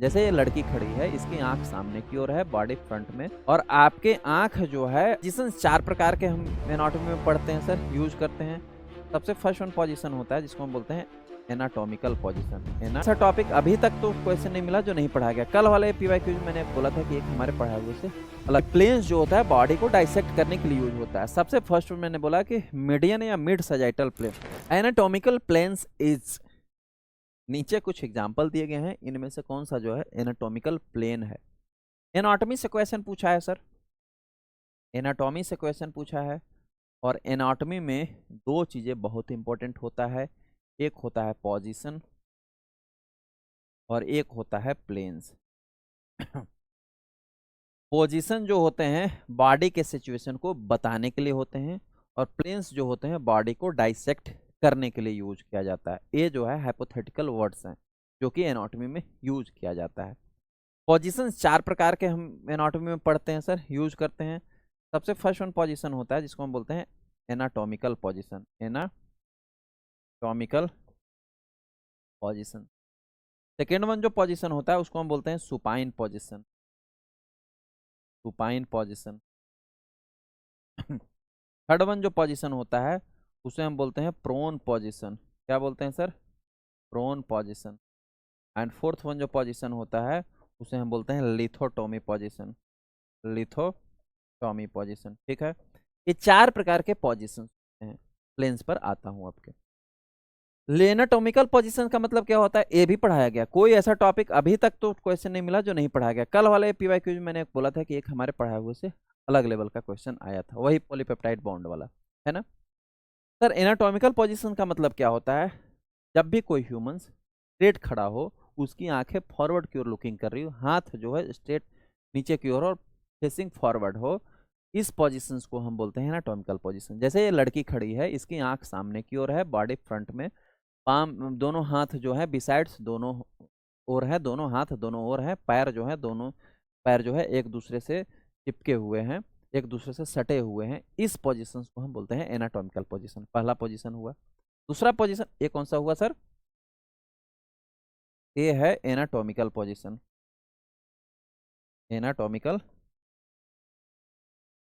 जैसे ये लड़की खड़ी है, इसकी आंख सामने की ओर है, बॉडी फ्रंट में, और आपके आंख जो है पोजीशन 4 प्रकार के हम एनाटॉमी में पढ़ते हैं सर, यूज करते हैं। सबसे फर्स्ट वन पोजीशन होता है जिसको हम बोलते हैं एनाटॉमिकल पोजीशन। ऐसा टॉपिक अभी तक तो क्वेश्चन नहीं मिला जो नहीं पढ़ा गया। कल वाले पीवाईक्यू में मैंने बोला था कि एक हमारे पढ़ाए हुए से अलग प्लेन्स जो होता है बॉडी को डाइसेक्ट करने के लिए यूज होता है। सबसे फर्स्ट मैंने बोला कि मीडियन या mid sagittal plane. Anatomical planes is, नीचे कुछ एग्जाम्पल दिए गए हैं, इनमें से कौन सा जो है एनाटॉमिकल प्लेन है। एनाटॉमी से क्वेश्चन पूछा है सर, एनाटॉमी से क्वेश्चन पूछा है। और एनाटॉमी में दो चीजें बहुत इंपॉर्टेंट होता है, एक होता है पोजीशन और एक होता है प्लेन्स। पोजीशन जो होते हैं बॉडी के सिचुएशन को बताने के लिए होते हैं, और प्लेन्स जो होते हैं बॉडी को डाइसेक्ट करने के लिए यूज किया जाता है। ये जो है हाइपोथेटिकल वर्ड्स हैं जो कि एनाटॉमी में यूज किया जाता है। पोजीशन 4 प्रकार के हम एनाटॉमी में पढ़ते हैं सर, यूज करते हैं। सबसे फर्स्ट वन पोजीशन होता है जिसको हम बोलते हैं anatomical position. Anatomical position. Second one जो पोजीशन होता है उसको हम बोलते हैं supine position. Supine position. Third one जो पोजीशन होता है उसे हम बोलते हैं प्रोन पोजीशन। क्या बोलते हैं sir? Prone position. And fourth one जो पोजीशन होता है उसे हम बोलते हैं लिथोटोमी पोजीशन। लिथोटोमी पोजीशन, ठीक है। ये 4 प्रकार के पोजीशन हैं। प्लेन्स पर आता हूं आपके। एनाटॉमिकल पोजीशन का मतलब क्या होता है ये भी पढ़ाया गया। कोई ऐसा टॉपिक अभी तक तो क्वेश्चन नहीं मिला जो नहीं पढ़ाया गया। कल वाले पीवाईक्यू में मैंने बोला था कि एक हमारे पढ़ाए हुए से अलग लेवल का क्वेश्चन आया था, वही पॉलीपेप्टाइड बॉन्ड वाला, है ना सर। एनाटॉमिकल पोजीशन का मतलब क्या होता है? जब भी कोई ह्यूमंस स्ट्रेट खड़ा हो, उसकी आंखें फॉरवर्ड की ओर लुकिंग कर रही हो, हाथ जो है स्ट्रेट नीचे की ओर और फेसिंग फॉरवर्ड हो, इस पोजीशंस को हम बोलते हैं एनाटॉमिकल पोजीशन। जैसे ये लड़की खड़ी है, इसकी आंख सामने की ओर है, बॉडी फ्रंट में, पाम दोनों हाथ जो है बिसाइड्स दोनों ओर है, दोनों हाथ दोनों ओर है, पैर जो है दोनों पैर जो है एक दूसरे से चिपके हुए हैं, एक दूसरे से सटे हुए हैं। इस पोजीशन को हम बोलते हैं एनाटॉमिकल पोजीशन। पहला पोजीशन हुआ। दूसरा पोजीशन ये कौन सा हुआ सर? ये है एनाटॉमिकल पोजीशन। एनाटॉमिकल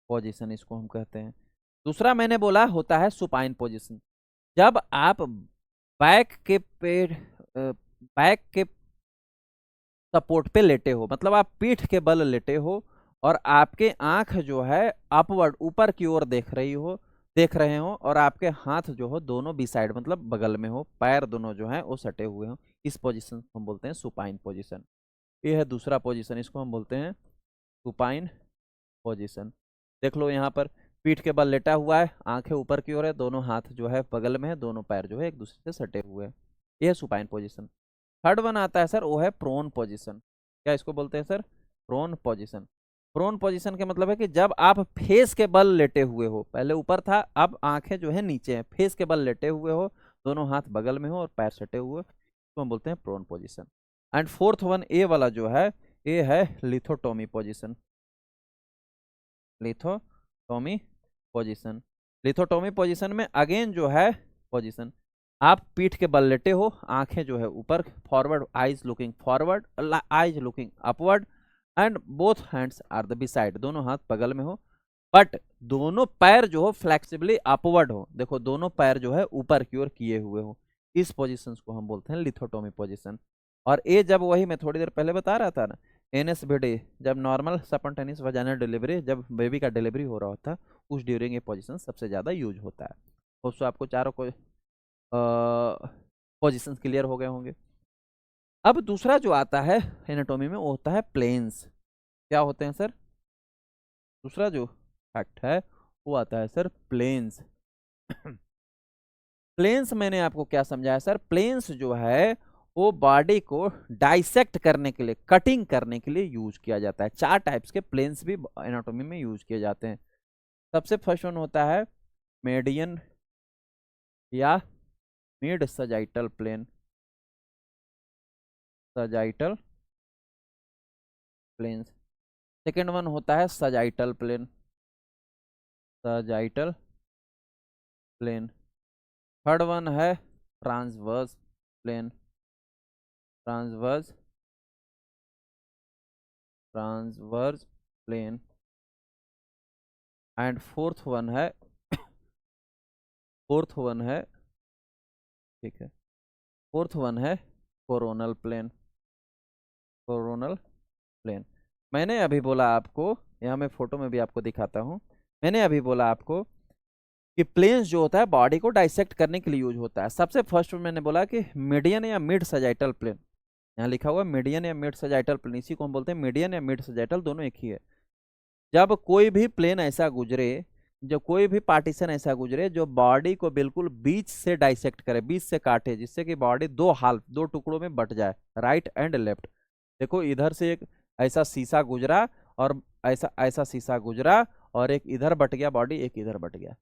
पोजीशन इसको हम कहते हैं। दूसरा मैंने बोला होता है सुपाइन पोजीशन। जब आप बैक के पेड़ बैक के सपोर्ट पे लेटे हो, मतलब आप पीठ के बल लेटे हो और आपके आंख जो है अपवर्ड ऊपर की ओर देख रहे हो, और आपके हाथ जो हो दोनों बी साइड मतलब बगल में हो, पैर दोनों जो है वो सटे हुए हो, इस पोजीशन को हम बोलते हैं सुपाइन पोजीशन। ये है दूसरा पोजीशन, इसको हम बोलते हैं सुपाइन पोजीशन। देख लो यहाँ पर पीठ के बल लेटा हुआ है, आंखें ऊपर की ओर है, दोनों हाथ जो है बगल में है, दोनों पैर जो है एक दूसरे से सटे हुए हैं। ये है सुपाइन पोजीशन। थर्ड वन आता है सर, वो है प्रोन पोजीशन। क्या इसको बोलते हैं sir? Prone position. Prone position का मतलब है कि जब आप फेस के बल लेटे हुए हो, पहले ऊपर था अब आंखें जो है नीचे हैं, फेस के बल लेटे हुए हो, दोनों हाथ बगल में हो और पैर सटे हुए, तो हम बोलते हैं prone position. And fourth one ए वाला जो है ये है lithotomy position. Lithotomy position. Lithotomy position में अगेन जो है पोजीशन, आप पीठ के बल लेटे हो, आंखें जो है ऊपर forward, eyes looking forward, eyes looking upward, and both hands are the beside, दोनों हाथ बगल में हो, बट दोनों पैर जो हो फ्लेक्सिबली अपवर्ड हो। देखो दोनों पैर जो है ऊपर की ओर किए हुए हो, इस पोजीशन को हम बोलते हैं लिथोटोमी पोजीशन। और ये जब वही मैं थोड़ी देर पहले बता रहा था ना, एनएसबीडी, जब नॉर्मल स्पॉन्टेनियस वजाइनल डिलीवरी, जब बेबी का डिलीवरी हो रहा होता उस ड्यूरिंग ये पोजीशन सबसे ज़्यादा यूज होता है। दोस्तों आपको चारों को पोजीशंस क्लियर हो गए होंगे। अब दूसरा जो आता है एनाटॉमी में वो होता है प्लेन्स। क्या होते हैं सर? दूसरा जो फैक्ट है वो आता है सर प्लेन्स। प्लेन्स मैंने आपको क्या समझाया सर? प्लेन्स जो है वो बॉडी को डाइसेक्ट करने के लिए, कटिंग करने के लिए यूज किया जाता है। 4 टाइप्स के प्लेन्स भी एनाटॉमी में यूज किए जाते हैं। सबसे फर्स्ट वन होता है मेडियन या mid sagittal plane. Sagittal planes. Second one होता है sagittal plane. Sagittal plane. Third one है transverse plane. Transverse transverse plane, and fourth one है ठीक है, फोर्थ वन है कोरोनल प्लेन। कोरोनल प्लेन, मैंने अभी बोला आपको, यहाँ मैं फोटो में भी आपको दिखाता हूँ। मैंने अभी बोला आपको कि प्लेन्स जो होता है बॉडी को डाइसेक्ट करने के लिए यूज होता है। सबसे फर्स्ट में मैंने बोला कि मीडियन या मिड सजाइटल प्लेन, यहाँ लिखा हुआ मीडियन या मिड सजाइटल प्लेन, इसी को हम बोलते हैं मीडियन या मिड सजाइटल, दोनों एक ही है। जब कोई भी प्लेन ऐसा गुजरे, जब कोई भी पार्टीशन ऐसा गुजरे जो बॉडी को बिल्कुल बीच से डाइसेक्ट करे, बीच से काटे, जिससे कि बॉडी दो टुकड़ों में बट जाए, राइट एंड लेफ्ट। देखो इधर से एक ऐसा शीशा गुजरा और ऐसा ऐसा शीशा गुजरा और एक इधर बट गया बॉडी, एक इधर बट गया,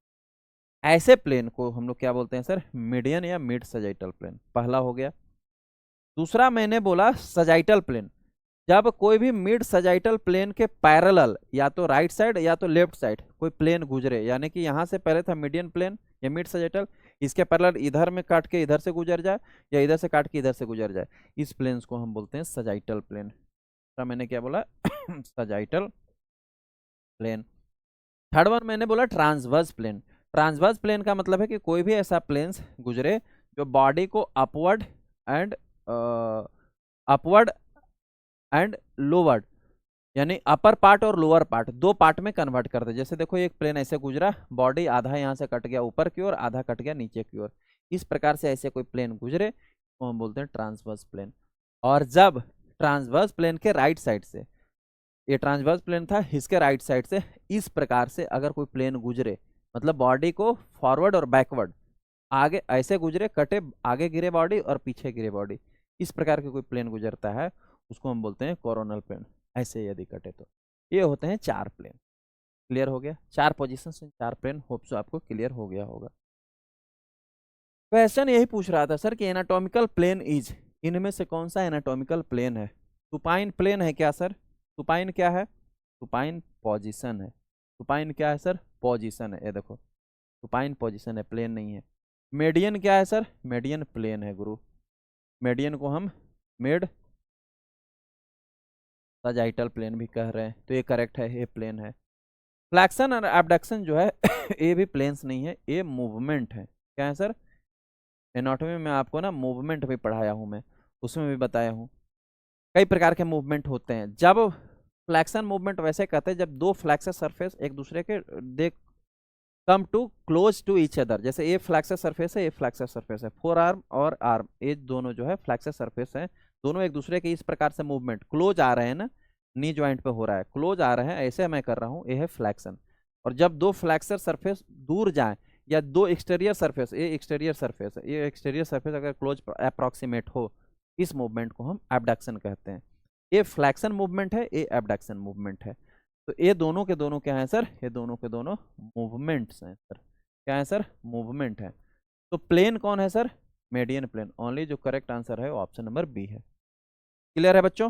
ऐसे प्लेन को हम लोग क्या बोलते हैं सर? मीडियन या मिड सजाइटल प्लेन, पहला हो गया। दूसरा मैंने बोला सजाइटल प्लेन, जब कोई भी मिड सजाइटल प्लेन के पैरेलल, या तो राइट साइड या तो लेफ्ट साइड कोई प्लेन गुजरे, यानी कि यहाँ से पहले था मीडियन प्लेन या मिड सजाइटल, इसके पैरेलल इधर में काट के इधर से गुजर जाए या इधर से काट के इधर से गुजर जाए, इस प्लेन्स को हम बोलते हैं सजाइटल प्लेन। तो मैंने क्या बोला? Sagittal plane. थर्ड वन मैंने बोला ट्रांसवर्स प्लेन। ट्रांसवर्स प्लेन का मतलब है कि कोई भी ऐसा प्लेन्स गुजरे जो बॉडी को एंड अपवर्ड एंड लोवर्ड, यानी अपर पार्ट और लोअर पार्ट दो पार्ट में कन्वर्ट कर दे। जैसे देखो एक प्लेन ऐसे गुजरा, बॉडी आधा यहाँ से कट गया ऊपर की ओर, आधा कट गया नीचे की ओर, इस प्रकार से ऐसे कोई प्लेन गुजरे तो हम बोलते हैं ट्रांसवर्स प्लेन। और जब ट्रांसवर्स प्लेन के राइट साइड से, ये ट्रांसवर्स प्लेन था, इसके राइट साइड से इस प्रकार से अगर कोई प्लेन गुजरे, मतलब बॉडी को फॉरवर्ड और बैकवर्ड, आगे ऐसे गुजरे, कटे, आगे गिरे बॉडी और पीछे गिरे बॉडी, इस प्रकार के कोई प्लेन गुजरता है उसको हम बोलते हैं कोरोनल प्लेन। ऐसे यदि कटे तो ये होते हैं चार प्लेन। क्लियर हो गया? चार पोजीशन से चार प्लेन, होप सो आपको क्लियर हो गया होगा। क्वेश्चन यही पूछ रहा था सर कि एनाटॉमिकल प्लेन इज, इनमें से कौन सा एनाटॉमिकल प्लेन है? सुपाइन प्लेन है क्या सर? सुपाइन क्या है? सुपाइन पोजीशन है। सुपाइन क्या है सर? पोजीशन है। ये देखो सुपाइन पोजीशन है, प्लेन नहीं है। मेडियन क्या है सर? मेडियन प्लेन है गुरु। मेडियन को हम मिड सजाइटल प्लेन भी कह रहे हैं, तो ये करेक्ट है, ये प्लेन है। फ्लैक्शन और एबडक्शन जो है ये भी प्लेन्स नहीं है, ये मूवमेंट है। क्या है सर? एनाटॉमी में आपको ना मूवमेंट भी पढ़ाया हूँ मैं, उसमें भी बताया हूँ कई प्रकार के मूवमेंट होते हैं। जब फ्लैक्शन मूवमेंट वैसे कहते हैं जब दो फ्लैक्सर सरफेस एक दूसरे के they come too close to each other, जैसे ये फ्लैक्सर सरफेस है, ये फ्लैक्सर सरफेस है, फोर आर्म और आर्म, ये दोनों जो है फ्लैक्सर सरफेस है, दोनों एक दूसरे के इस प्रकार से मूवमेंट क्लोज आ रहे हैं ना, नी ज्वाइंट पे हो रहा है, क्लोज आ रहे हैं, ऐसे मैं कर रहा हूँ, ये है फ्लैक्शन। और जब दो फ्लैक्सर सरफेस दूर जाए, या दो एक्सटीरियर सरफेस, ये एक्सटीरियर सरफेस है, ये एक्सटीरियर सरफेस अगर क्लोज अप्रॉक्सीमेट हो, इस मूवमेंट को हम एबडक्शन कहते हैं। ये फ्लैक्शन मूवमेंट है, ये एबडक्शन मूवमेंट है। तो ये दोनों के दोनों क्या है सर? ये दोनों के दोनों मूवमेंट्स हैं सर। क्या है सर? मूवमेंट है। तो प्लेन कौन है सर? Median plane. ओनली जो करेक्ट आंसर है वो ऑप्शन नंबर बी है। क्लियर है बच्चों?